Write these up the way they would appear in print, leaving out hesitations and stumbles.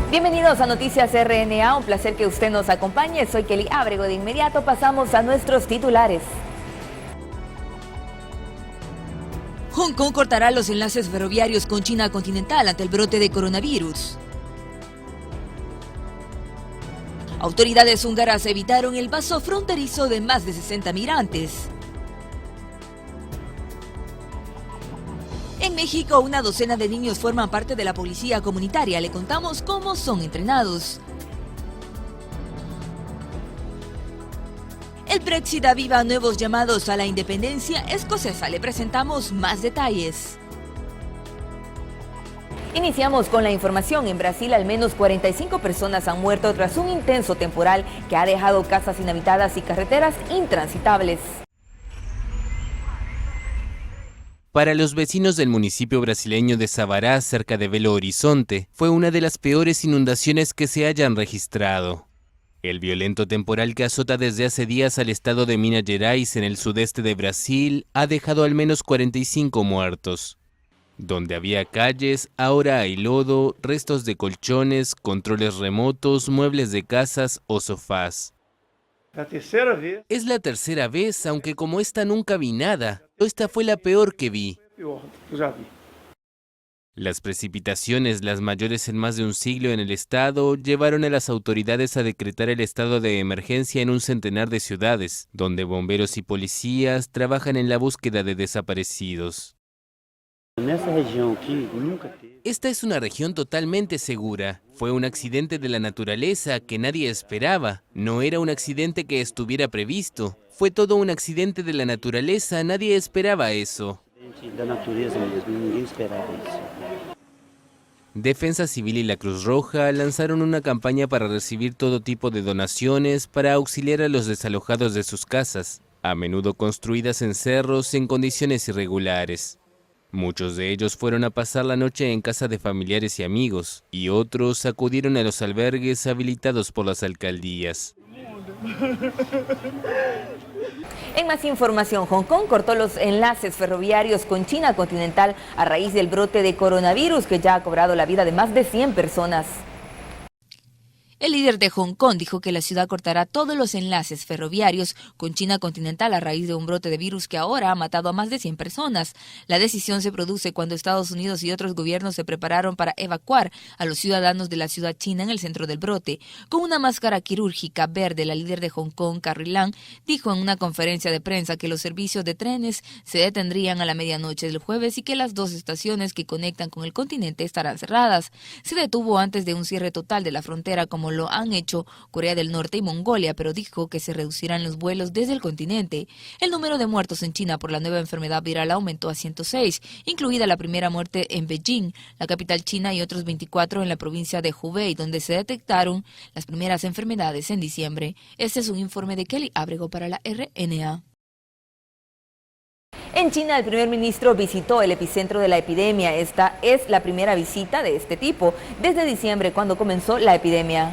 Bienvenidos a Noticias RNA, un placer que usted nos acompañe. Soy Kelly Ábrego. De inmediato pasamos a nuestros titulares. Hong Kong cortará los enlaces ferroviarios con China continental ante el brote de coronavirus. Autoridades húngaras evitaron el paso fronterizo de más de 60 migrantes. En México, una docena de niños forman parte de la policía comunitaria. Le contamos cómo son entrenados. El Brexit aviva nuevos llamados a la independencia escocesa. Le presentamos más detalles. Iniciamos con la información. En Brasil, al menos 45 personas han muerto tras un intenso temporal que ha dejado casas inhabitadas y carreteras intransitables. Para los vecinos del municipio brasileño de Sabará, cerca de Belo Horizonte, fue una de las peores inundaciones que se hayan registrado. El violento temporal que azota desde hace días al estado de Minas Gerais en el sudeste de Brasil ha dejado al menos 45 muertos. Donde había calles, ahora hay lodo, restos de colchones, controles remotos, muebles de casas o sofás. Es la tercera vez, aunque como esta nunca vi nada. Esta fue la peor que vi. Las precipitaciones, las mayores en más de un siglo en el estado, llevaron a las autoridades a decretar el estado de emergencia en un centenar de ciudades, donde bomberos y policías trabajan en la búsqueda de desaparecidos. Esta es una región totalmente segura. Fue un accidente de la naturaleza que nadie esperaba. No era un accidente que estuviera previsto. Fue todo un accidente de la naturaleza, nadie esperaba eso. Defensa Civil y la Cruz Roja lanzaron una campaña para recibir todo tipo de donaciones para auxiliar a los desalojados de sus casas, a menudo construidas en cerros en condiciones irregulares. Muchos de ellos fueron a pasar la noche en casa de familiares y amigos, y otros acudieron a los albergues habilitados por las alcaldías. En más información, Hong Kong cortó los enlaces ferroviarios con China continental a raíz del brote de coronavirus que ya ha cobrado la vida de más de 100 personas. El líder de Hong Kong dijo que la ciudad cortará todos los enlaces ferroviarios con China continental a raíz de un brote de virus que ahora ha matado a más de 100 personas. La decisión se produce cuando Estados Unidos y otros gobiernos se prepararon para evacuar a los ciudadanos de la ciudad china en el centro del brote. Con una máscara quirúrgica verde, la líder de Hong Kong, Carrie Lam, dijo en una conferencia de prensa que los servicios de trenes se detendrían a la medianoche del jueves y que las dos estaciones que conectan con el continente estarán cerradas. Se detuvo antes de un cierre total de la frontera como lo han hecho Corea del Norte y Mongolia, pero dijo que se reducirán los vuelos desde el continente. El número de muertos en China por la nueva enfermedad viral aumentó a 106, incluida la primera muerte en Beijing, la capital china, y otros 24 en la provincia de Hubei, donde se detectaron las primeras enfermedades en diciembre. Este es un informe de Kelly Ábrego para la RNA. En China, el primer ministro visitó el epicentro de la epidemia. Esta es la primera visita de este tipo desde diciembre, cuando comenzó la epidemia.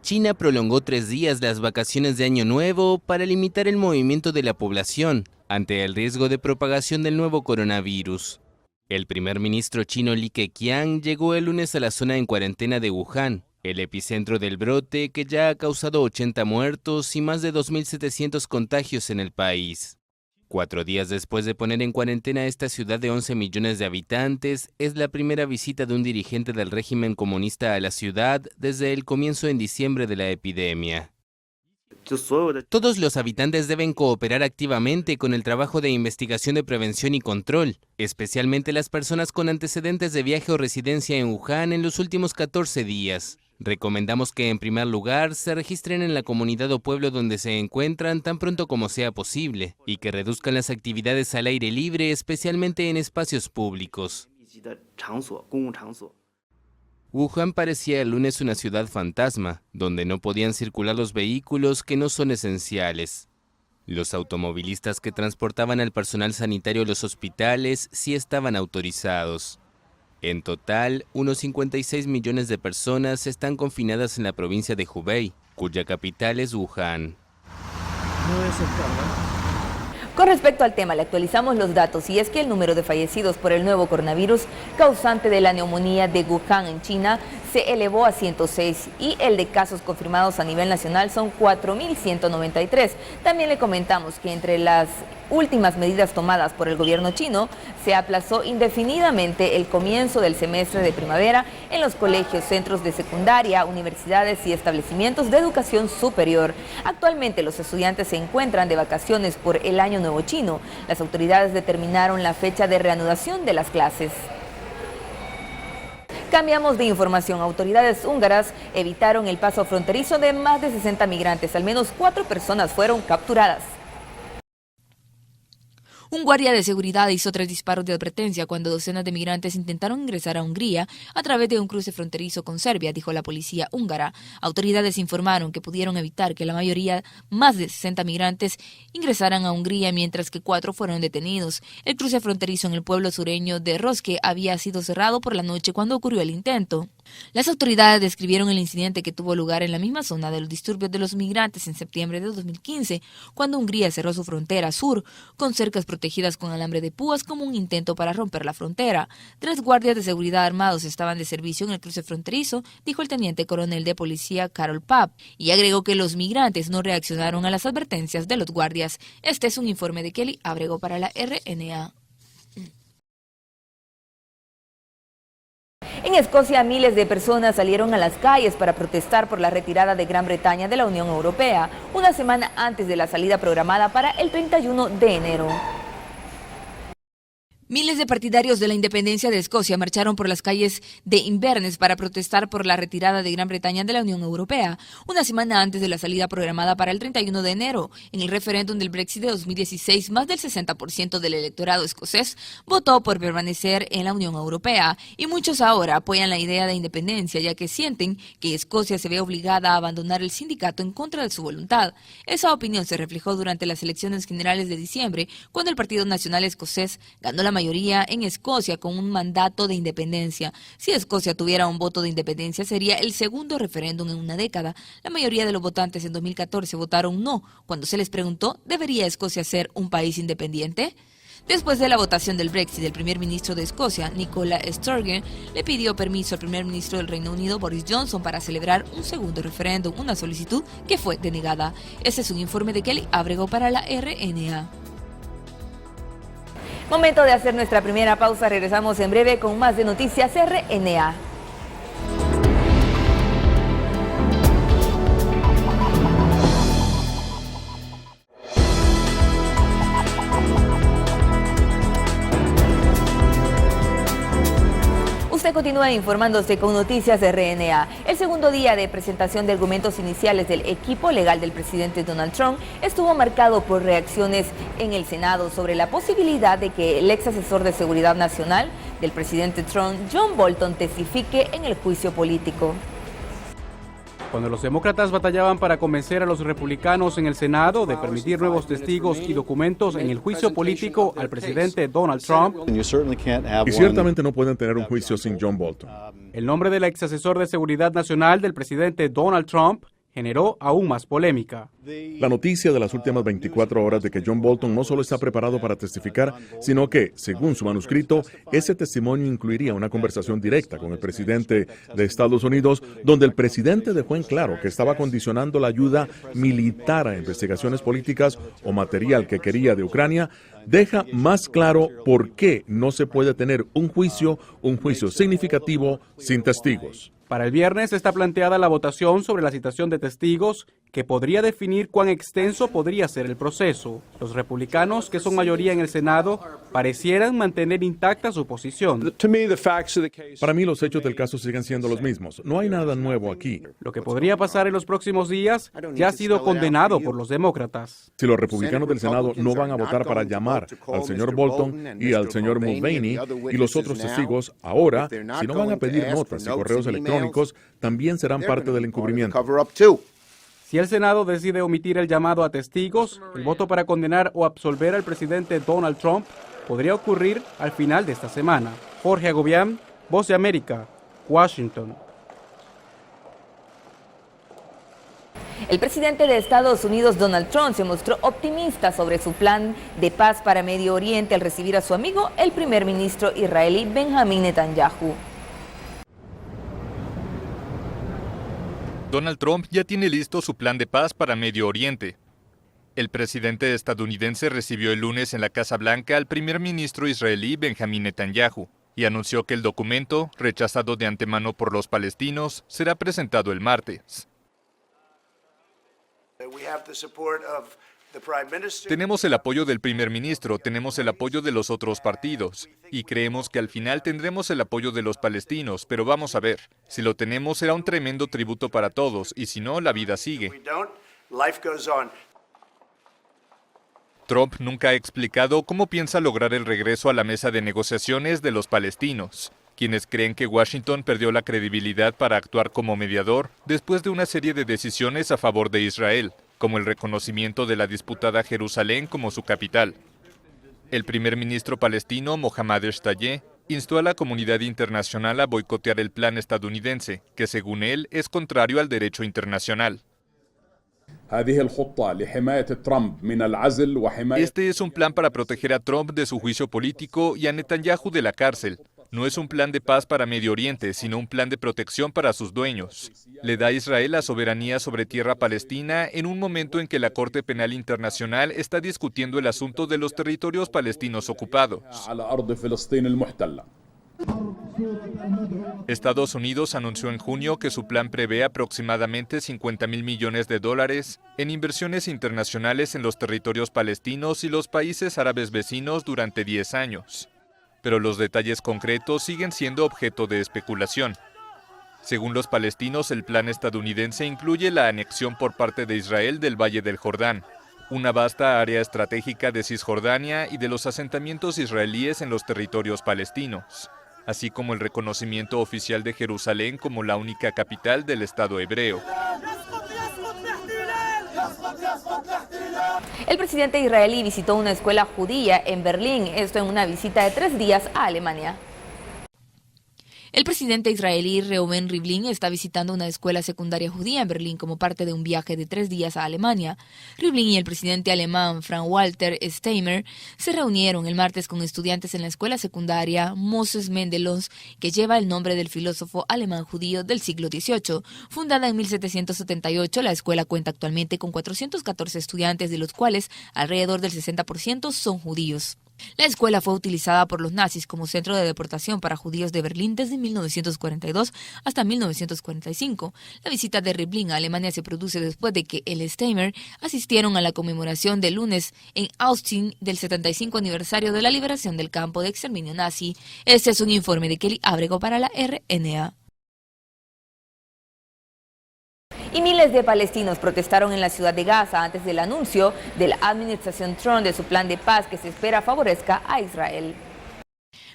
China prolongó 3 días las vacaciones de Año Nuevo para limitar el movimiento de la población ante el riesgo de propagación del nuevo coronavirus. El primer ministro chino Li Keqiang llegó el lunes a la zona en cuarentena de Wuhan, el epicentro del brote que ya ha causado 80 muertos y más de 2.700 contagios en el país. 4 días después de poner en cuarentena esta ciudad de 11 millones de habitantes, es la primera visita de un dirigente del régimen comunista a la ciudad desde el comienzo en diciembre de la epidemia. Todos los habitantes deben cooperar activamente con el trabajo de investigación de prevención y control, especialmente las personas con antecedentes de viaje o residencia en Wuhan en los últimos 14 días. Recomendamos que en primer lugar se registren en la comunidad o pueblo donde se encuentran tan pronto como sea posible y que reduzcan las actividades al aire libre, especialmente en espacios públicos. Wuhan parecía el lunes una ciudad fantasma, donde no podían circular los vehículos que no son esenciales. Los automovilistas que transportaban al personal sanitario a los hospitales sí estaban autorizados. En total, unos 56 millones de personas están confinadas en la provincia de Hubei, cuya capital es Wuhan. Con respecto al tema, le actualizamos los datos y es que el número de fallecidos por el nuevo coronavirus causante de la neumonía de Wuhan en China se elevó a 106 y el de casos confirmados a nivel nacional son 4.193. También le comentamos que entre las últimas medidas tomadas por el gobierno chino se aplazó indefinidamente el comienzo del semestre de primavera en los colegios, centros de secundaria, universidades y establecimientos de educación superior. Actualmente los estudiantes se encuentran de vacaciones por el Año Nuevo Chino. Las autoridades determinaron la fecha de reanudación de las clases. Cambiamos de información. Autoridades húngaras evitaron el paso fronterizo de más de 60 migrantes. Al menos 4 personas fueron capturadas. Un guardia de seguridad hizo 3 disparos de advertencia cuando docenas de migrantes intentaron ingresar a Hungría a través de un cruce fronterizo con Serbia, dijo la policía húngara. Autoridades informaron que pudieron evitar que la mayoría, más de 60 migrantes, ingresaran a Hungría, mientras que 4 fueron detenidos. El cruce fronterizo en el pueblo sureño de Roske había sido cerrado por la noche cuando ocurrió el intento. Las autoridades describieron el incidente que tuvo lugar en la misma zona de los disturbios de los migrantes en septiembre de 2015, cuando Hungría cerró su frontera sur con cercas protegidas con alambre de púas como un intento para romper la frontera. 3 guardias de seguridad armados estaban de servicio en el cruce fronterizo, dijo el teniente coronel de policía Karol Papp, y agregó que los migrantes no reaccionaron a las advertencias de los guardias. Este es un informe de Kelly Ábrego para la RNA. En Escocia, miles de personas salieron a las calles para protestar por la retirada de Gran Bretaña de la Unión Europea, una semana antes de la salida programada para el 31 de enero. Miles de partidarios de la independencia de Escocia marcharon por las calles de Inverness para protestar por la retirada de Gran Bretaña de la Unión Europea, una semana antes de la salida programada para el 31 de enero. En el referéndum del Brexit de 2016, más del 60% del electorado escocés votó por permanecer en la Unión Europea, y muchos ahora apoyan la idea de independencia, ya que sienten que Escocia se ve obligada a abandonar el sindicato en contra de su voluntad. Esa opinión se reflejó durante las elecciones generales de diciembre, cuando el Partido Nacional Escocés ganó la mayoría en Escocia con un mandato de independencia. Si Escocia tuviera un voto de independencia, sería el segundo referéndum en una década. La mayoría de los votantes en 2014 votaron no. Cuando se les preguntó, ¿debería Escocia ser un país independiente? Después de la votación del Brexit, el primer ministro de Escocia, Nicola Sturgeon, le pidió permiso al primer ministro del Reino Unido, Boris Johnson, para celebrar un segundo referéndum, una solicitud que fue denegada. Este es un informe de Kelly Ábrego para la RNA. Momento de hacer nuestra primera pausa. Regresamos en breve con más de Noticias RNA. Usted continúa informándose con Noticias RNA. El segundo día de presentación de argumentos iniciales del equipo legal del presidente Donald Trump estuvo marcado por reacciones en el Senado sobre la posibilidad de que el ex asesor de seguridad nacional del presidente Trump, John Bolton, testifique en el juicio político. Cuando los demócratas batallaban para convencer a los republicanos en el Senado de permitir nuevos testigos y documentos en el juicio político al presidente Donald Trump, y ciertamente no pueden tener un juicio sin John Bolton. el nombre del ex asesor de seguridad nacional del presidente Donald Trump generó aún más polémica. La noticia de las últimas 24 horas de que John Bolton no solo está preparado para testificar, sino que, según su manuscrito, ese testimonio incluiría una conversación directa con el presidente de Estados Unidos, donde el presidente dejó en claro que estaba condicionando la ayuda militar a investigaciones políticas o material que quería de Ucrania, deja más claro por qué no se puede tener un juicio significativo sin testigos. Para el viernes está planteada la votación sobre la citación de testigos que podría definir cuán extenso podría ser el proceso. Los republicanos, que son mayoría en el Senado, parecieran mantener intacta su posición. Para mí los hechos del caso siguen siendo los mismos. No hay nada nuevo aquí. Lo que podría pasar en los próximos días ya ha sido condenado por los demócratas. Si los republicanos del Senado no van a votar para llamar al señor Bolton y al señor Mulvaney y los otros testigos ahora, si no van a pedir notas y correos electrónicos, también serán parte del encubrimiento. Si el Senado decide omitir el llamado a testigos, el voto para condenar o absolver al presidente Donald Trump podría ocurrir al final de esta semana. Jorge Agobián, Voz de América, Washington. El presidente de Estados Unidos, Donald Trump, se mostró optimista sobre su plan de paz para Medio Oriente al recibir a su amigo, el primer ministro israelí Benjamín Netanyahu. Donald Trump ya tiene listo su plan de paz para Medio Oriente. El presidente estadounidense recibió el lunes en la Casa Blanca al primer ministro israelí Benjamín Netanyahu y anunció que el documento, rechazado de antemano por los palestinos, será presentado el martes. Tenemos el apoyo del primer ministro, tenemos el apoyo de los otros partidos y creemos que al final tendremos el apoyo de los palestinos, pero vamos a ver, si lo tenemos será un tremendo tributo para todos y si no, la vida sigue. Trump nunca ha explicado cómo piensa lograr el regreso a la mesa de negociaciones de los palestinos, quienes creen que Washington perdió la credibilidad para actuar como mediador después de una serie de decisiones a favor de Israel, como el reconocimiento de la disputada Jerusalén como su capital. El primer ministro palestino, Mohammad Shtayyeh, instó a la comunidad internacional a boicotear el plan estadounidense, que según él es contrario al derecho internacional. Este es un plan para proteger a Trump de su juicio político y a Netanyahu de la cárcel. No es un plan de paz para Medio Oriente, sino un plan de protección para sus dueños. Le da a Israel la soberanía sobre tierra palestina en un momento en que la Corte Penal Internacional está discutiendo el asunto de los territorios palestinos ocupados. Estados Unidos anunció en junio que su plan prevé aproximadamente $50.000 millones en inversiones internacionales en los territorios palestinos y los países árabes vecinos durante 10 años. Pero los detalles concretos siguen siendo objeto de especulación. Según los palestinos, el plan estadounidense incluye la anexión por parte de Israel del Valle del Jordán, una vasta área estratégica de Cisjordania y de los asentamientos israelíes en los territorios palestinos, así como el reconocimiento oficial de Jerusalén como la única capital del Estado hebreo. El presidente israelí visitó una escuela judía en Berlín, esto en una visita de 3 días a Alemania. El presidente israelí Reuven Rivlin está visitando una escuela secundaria judía en Berlín como parte de un viaje de 3 días a Alemania. Rivlin y el presidente alemán Frank-Walter Steinmeier se reunieron el martes con estudiantes en la escuela secundaria Moses Mendelos, que lleva el nombre del filósofo alemán judío del siglo XVIII. Fundada en 1778, la escuela cuenta actualmente con 414 estudiantes, de los cuales alrededor del 60% son judíos. La escuela fue utilizada por los nazis como centro de deportación para judíos de Berlín desde 1942 hasta 1945. La visita de Rivlin a Alemania se produce después de que él y Steinmeier asistieron a la conmemoración del lunes en Austin del 75 aniversario de la liberación del campo de exterminio nazi. Este es un informe de Kelly Ábrego para la RNA. Y miles de palestinos protestaron en la ciudad de Gaza antes del anuncio de la administración Trump de su plan de paz que se espera favorezca a Israel.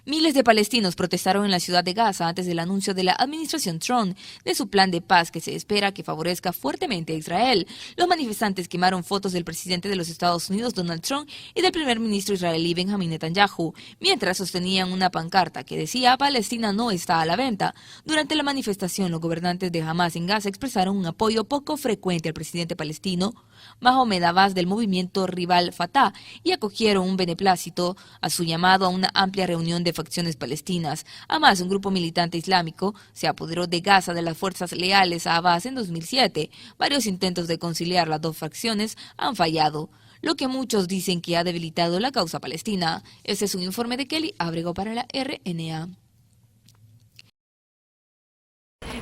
Miles de palestinos protestaron en la ciudad de Gaza antes del anuncio de la administración Trump de su plan de paz que se espera que favorezca fuertemente a Israel. Los manifestantes quemaron fotos del presidente de los Estados Unidos, Donald Trump, y del primer ministro israelí, Benjamín Netanyahu, mientras sostenían una pancarta que decía «Palestina no está a la venta». Durante la manifestación, los gobernantes de Hamas en Gaza expresaron un apoyo poco frecuente al presidente palestino, Mahmoud Abbas, del movimiento rival Fatah, y acogieron un beneplácito a su llamado a una amplia reunión de facciones palestinas. Hamas, un grupo militante islámico, se apoderó de Gaza de las fuerzas leales a Abbas en 2007. Varios intentos de conciliar las dos facciones han fallado, lo que muchos dicen que ha debilitado la causa palestina. Este es un informe de Kelly Ábrego para la RNA.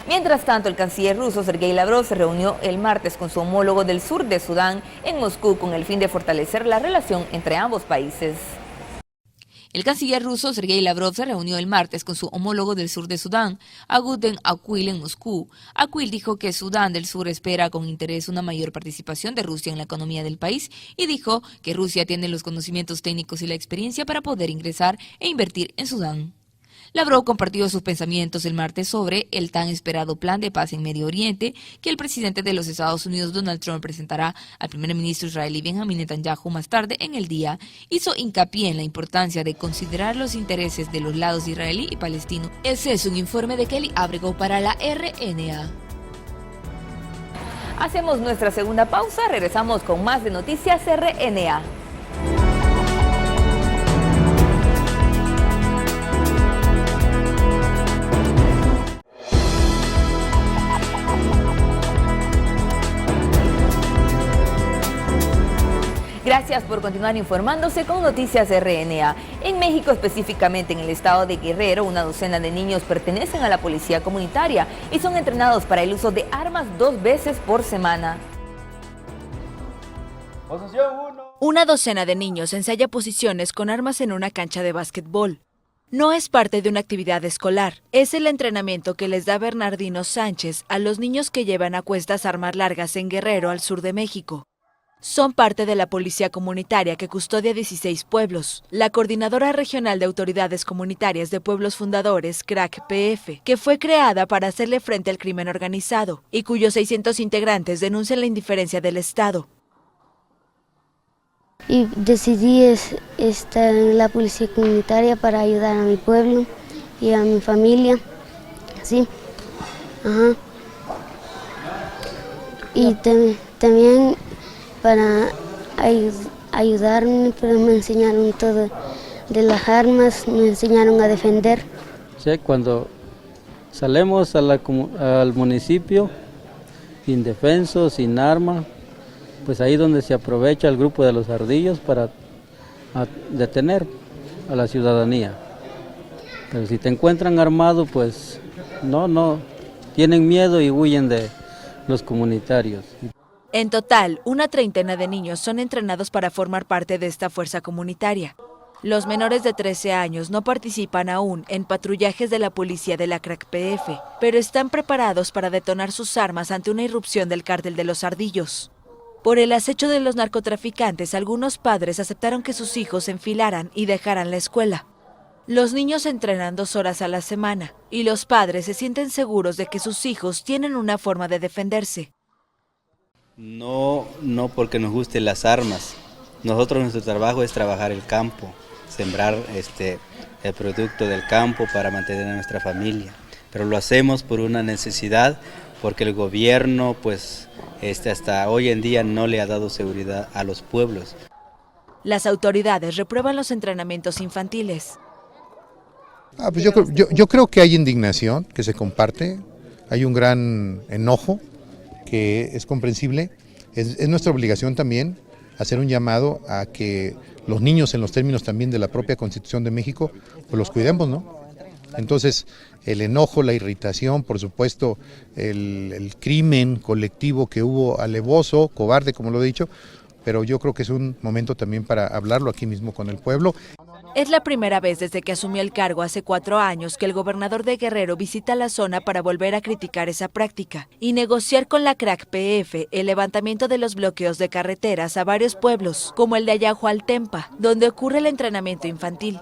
Mientras tanto, el canciller ruso Sergei Lavrov se reunió el martes con su homólogo del sur de Sudán en Moscú con el fin de fortalecer la relación entre ambos países. El canciller ruso Sergei Lavrov se reunió el martes con su homólogo del sur de Sudán, Aguden Aquil, en Moscú. Aquil dijo que Sudán del Sur espera con interés una mayor participación de Rusia en la economía del país y dijo que Rusia tiene los conocimientos técnicos y la experiencia para poder ingresar e invertir en Sudán. Lavrov compartió sus pensamientos el martes sobre el tan esperado plan de paz en Medio Oriente que el presidente de los Estados Unidos, Donald Trump, presentará al primer ministro israelí Benjamín Netanyahu más tarde en el día. Hizo hincapié en la importancia de considerar los intereses de los lados israelí y palestino. Ese es un informe de Kelly Ábrego para la RNA. Hacemos nuestra segunda pausa, regresamos con más de Noticias RNA. Gracias por continuar informándose con Noticias RNA. En México, específicamente en el estado de Guerrero, una docena de niños pertenecen a la policía comunitaria y son entrenados para el uso de armas 2 veces por semana. Una docena de niños ensaya posiciones con armas en una cancha de básquetbol. No es parte de una actividad escolar, es el entrenamiento que les da Bernardino Sánchez a los niños que llevan a cuestas armas largas en Guerrero, al sur de México. Son parte de la policía comunitaria que custodia 16 pueblos. La Coordinadora Regional de Autoridades Comunitarias de Pueblos Fundadores, CRAC-PF, que fue creada para hacerle frente al crimen organizado y cuyos 600 integrantes denuncian la indiferencia del Estado. Y decidí estar en la policía comunitaria para ayudar a mi pueblo y a mi familia. Sí. Ajá. Y también para ayudarme, pero me enseñaron todo de las armas, me enseñaron a defender. Sí, cuando salimos al municipio, indefensos, sin arma, pues ahí donde se aprovecha el grupo de los ardillos para detener a la ciudadanía. Pero si te encuentran armado, pues no, tienen miedo y huyen de los comunitarios. En total, una treintena de niños son entrenados para formar parte de esta fuerza comunitaria. Los menores de 13 años no participan aún en patrullajes de la policía de la CRAC-PF, pero están preparados para detonar sus armas ante una irrupción del cártel de los ardillos. Por el acecho de los narcotraficantes, algunos padres aceptaron que sus hijos se enfilaran y dejaran la escuela. Los niños entrenan 2 horas a la semana y los padres se sienten seguros de que sus hijos tienen una forma de defenderse. No porque nos gusten las armas. Nuestro trabajo es trabajar el campo, sembrar el producto del campo para mantener a nuestra familia. Pero lo hacemos por una necesidad, porque el gobierno pues hasta hoy en día no le ha dado seguridad a los pueblos. Las autoridades reprueban los entrenamientos infantiles. Pues yo creo que hay indignación que se comparte, hay un gran enojo que es comprensible. Es nuestra obligación también hacer un llamado a que los niños, en los términos también de la propia Constitución de México, pues los cuidemos, ¿no? Entonces, el enojo, la irritación, por supuesto, el crimen colectivo que hubo, alevoso, cobarde, como lo he dicho, pero yo creo que es un momento también para hablarlo aquí mismo con el pueblo. Es la primera vez desde que asumió el cargo hace 4 años que el gobernador de Guerrero visita la zona para volver a criticar esa práctica y negociar con la CRAC-PF el levantamiento de los bloqueos de carreteras a varios pueblos, como el de Ayahualtempa, donde ocurre el entrenamiento infantil.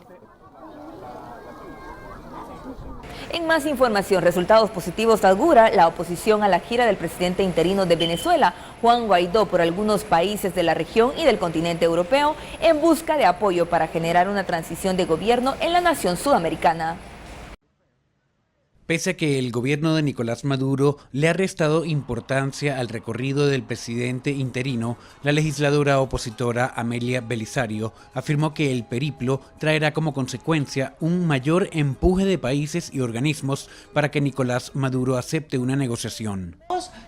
En más información, resultados positivos augura la oposición a la gira del presidente interino de Venezuela, Juan Guaidó, por algunos países de la región y del continente europeo en busca de apoyo para generar una transición de gobierno en la nación sudamericana. Pese a que el gobierno de Nicolás Maduro le ha restado importancia al recorrido del presidente interino, la legisladora opositora Amelia Belisario afirmó que el periplo traerá como consecuencia un mayor empuje de países y organismos para que Nicolás Maduro acepte una negociación.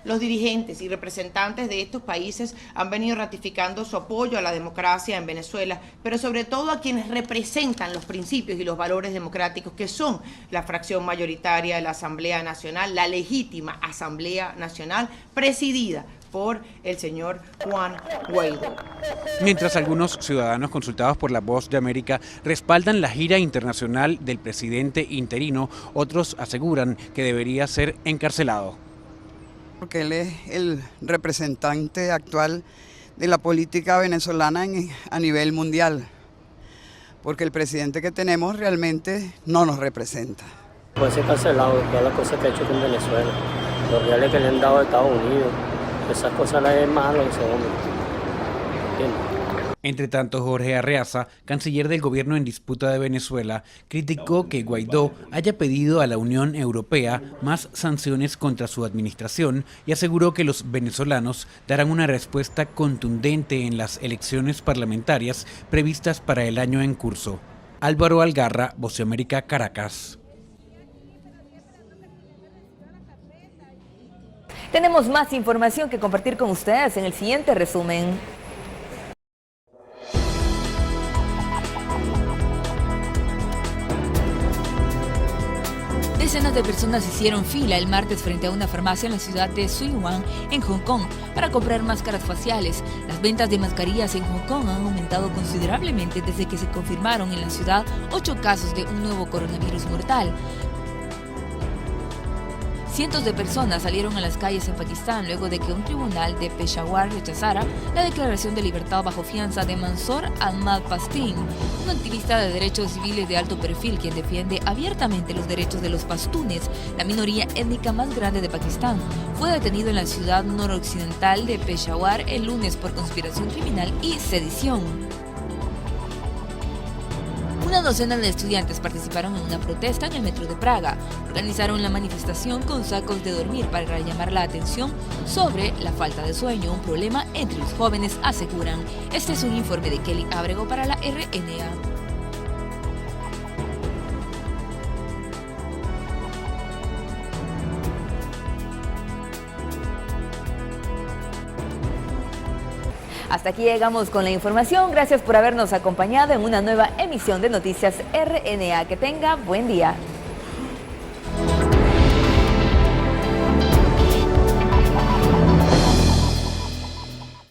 Los dirigentes y representantes de estos países han venido ratificando su apoyo a la democracia en Venezuela, pero sobre todo a quienes representan los principios y los valores democráticos que son la fracción mayoritaria de la Asamblea Nacional, la legítima Asamblea Nacional presidida por el señor Juan Guaidó. Mientras algunos ciudadanos consultados por La Voz de América respaldan la gira internacional del presidente interino, otros aseguran que debería ser encarcelado. Porque él es el representante actual de la política venezolana a nivel mundial, porque el presidente que tenemos realmente no nos representa. Puede ser cancelado todas las cosas que ha hecho con Venezuela, los reales que le han dado a Estados Unidos, esas cosas las es malo ese hombre. ¿Entiendes? Entre tanto, Jorge Arreaza, canciller del gobierno en disputa de Venezuela, criticó que Guaidó haya pedido a la Unión Europea más sanciones contra su administración y aseguró que los venezolanos darán una respuesta contundente en las elecciones parlamentarias previstas para el año en curso. Álvaro Algarra, Voz de América, Caracas. Tenemos más información que compartir con ustedes en el siguiente resumen. Decenas de personas hicieron fila el martes frente a una farmacia en la ciudad de Suy Wan, en Hong Kong, para comprar máscaras faciales. Las ventas de mascarillas en Hong Kong han aumentado considerablemente desde que se confirmaron en la ciudad 8 casos de un nuevo coronavirus mortal. Cientos de personas salieron a las calles en Pakistán luego de que un tribunal de Peshawar rechazara la declaración de libertad bajo fianza de Mansoor Ahmad Pastin, un activista de derechos civiles de alto perfil quien defiende abiertamente los derechos de los pastunes, la minoría étnica más grande de Pakistán. Fue detenido en la ciudad noroccidental de Peshawar el lunes por conspiración criminal y sedición. Una docena de estudiantes participaron en una protesta en el metro de Praga. Organizaron la manifestación con sacos de dormir para llamar la atención sobre la falta de sueño, un problema entre los jóvenes, aseguran. Este es un informe de Kelly Ábrego para la RNA. Hasta aquí llegamos con la información. Gracias por habernos acompañado en una nueva emisión de Noticias RNA. Que tenga buen día.